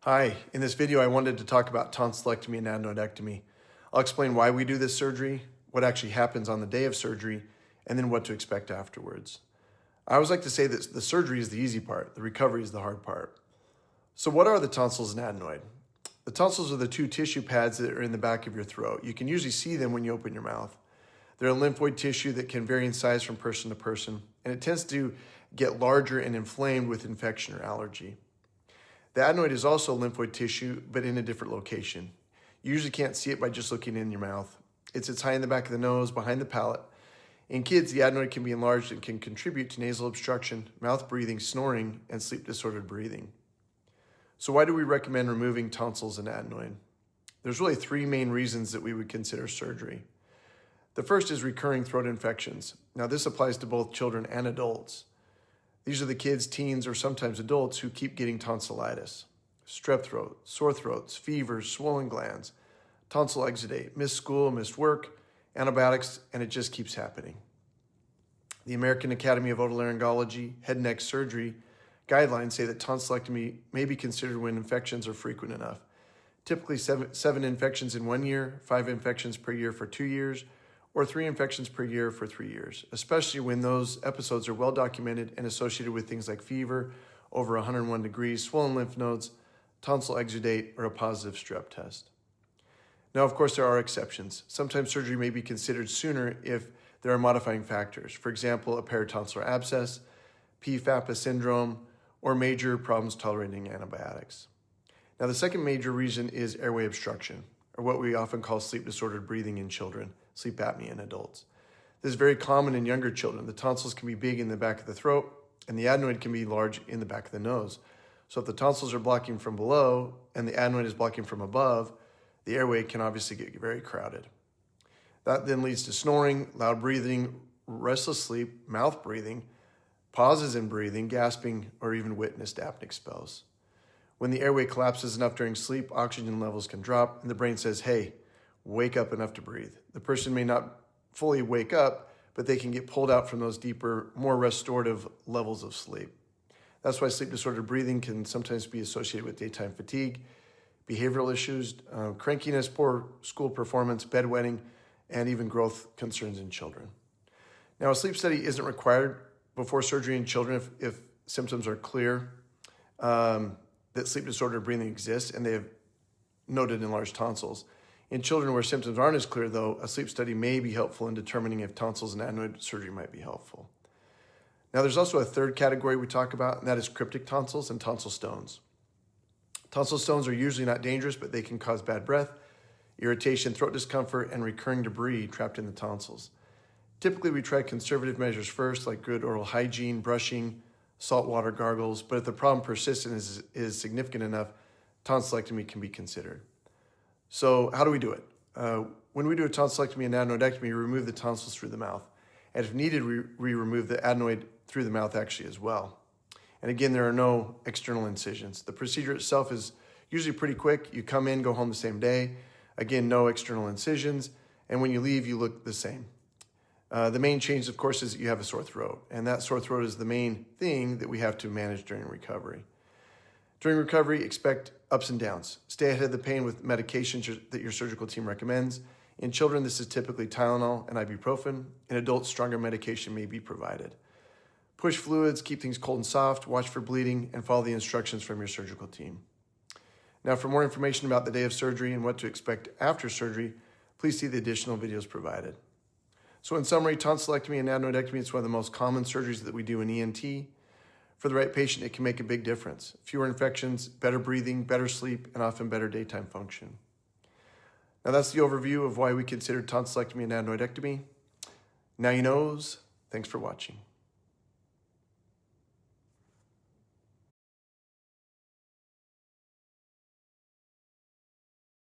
Hi, in this video I wanted to talk about tonsillectomy and adenoidectomy. I'll explain why we do this surgery, what actually happens on the day of surgery, and then what to expect afterwards. I always like to say that the surgery is the easy part, the recovery is the hard part. So what are the tonsils and adenoid? The tonsils are the two tissue pads that are in the back of your throat. You can usually see them when you open your mouth. They're a lymphoid tissue that can vary in size from person to person, and it tends to get larger and inflamed with infection or allergy. The adenoid is also lymphoid tissue, but in a different location. You usually can't see it by just looking in your mouth. It sits high in the back of the nose, behind the palate. In kids, the adenoid can be enlarged and can contribute to nasal obstruction, mouth breathing, snoring, and sleep-disordered breathing. So why do we recommend removing tonsils and adenoid? There's really three main reasons that we would consider surgery. The first is recurring throat infections. Now this applies to both children and adults. These are the kids, teens, or sometimes adults who keep getting tonsillitis, strep throat, sore throats, fevers, swollen glands, tonsil exudate, missed school, missed work, antibiotics, and it just keeps happening. The American Academy of Otolaryngology head and neck surgery guidelines say that tonsillectomy may be considered when infections are frequent enough. Typically seven infections in 1 year, 5 infections per year for 2 years, or 3 infections per year for 3 years, especially when those episodes are well documented and associated with things like fever, over 101 degrees, swollen lymph nodes, tonsil exudate, or a positive strep test. Now, of course, there are exceptions. Sometimes surgery may be considered sooner if there are modifying factors. For example, a peritonsillar abscess, PFAPA syndrome, or major problems tolerating antibiotics. Now, the second major reason is airway obstruction, or what we often call sleep-disordered breathing in children, sleep apnea in adults. This is very common in younger children. The tonsils can be big in the back of the throat, and the adenoid can be large in the back of the nose. So if the tonsils are blocking from below and the adenoid is blocking from above, the airway can obviously get very crowded. That then leads to snoring, loud breathing, restless sleep, mouth breathing, pauses in breathing, gasping, or even witnessed apneic spells. When the airway collapses enough during sleep, oxygen levels can drop, and the brain says, hey, wake up enough to breathe. The person may not fully wake up, but they can get pulled out from those deeper, more restorative levels of sleep. That's why sleep-disordered breathing can sometimes be associated with daytime fatigue, behavioral issues, crankiness, poor school performance, bedwetting, and even growth concerns in children. Now, a sleep study isn't required before surgery in children if symptoms are clear that sleep-disordered breathing exists and they have noted enlarged tonsils. In children where symptoms aren't as clear, though, a sleep study may be helpful in determining if tonsils and adenoid surgery might be helpful. Now, there's also a third category we talk about, and that is cryptic tonsils and tonsil stones. Tonsil stones are usually not dangerous, but they can cause bad breath, irritation, throat discomfort, and recurring debris trapped in the tonsils. Typically, we try conservative measures first, like good oral hygiene, brushing, saltwater gargles, but if the problem persists and is significant enough, tonsillectomy can be considered. So how do we do it? When we do a tonsillectomy and adenoidectomy, we remove the tonsils through the mouth. And if needed, we remove the adenoid through the mouth actually as well. And again, there are no external incisions. The procedure itself is usually pretty quick. You come in, go home the same day. Again, no external incisions. And when you leave, you look the same. The main change, of course, is that you have a sore throat. And that sore throat is the main thing that we have to manage during recovery. During recovery, expect ups and downs. Stay ahead of the pain with medications that your surgical team recommends. In children, this is typically Tylenol and ibuprofen. In adults, stronger medication may be provided. Push fluids, keep things cold and soft, watch for bleeding, and follow the instructions from your surgical team. Now, for more information about the day of surgery and what to expect after surgery, please see the additional videos provided. So in summary, tonsillectomy and adenoidectomy is one of the most common surgeries that we do in ENT. For the right patient, it can make a big difference. Fewer infections, better breathing, better sleep, and often better daytime function. Now that's the overview of why we consider tonsillectomy and adenoidectomy. Now you knows. Thanks for watching.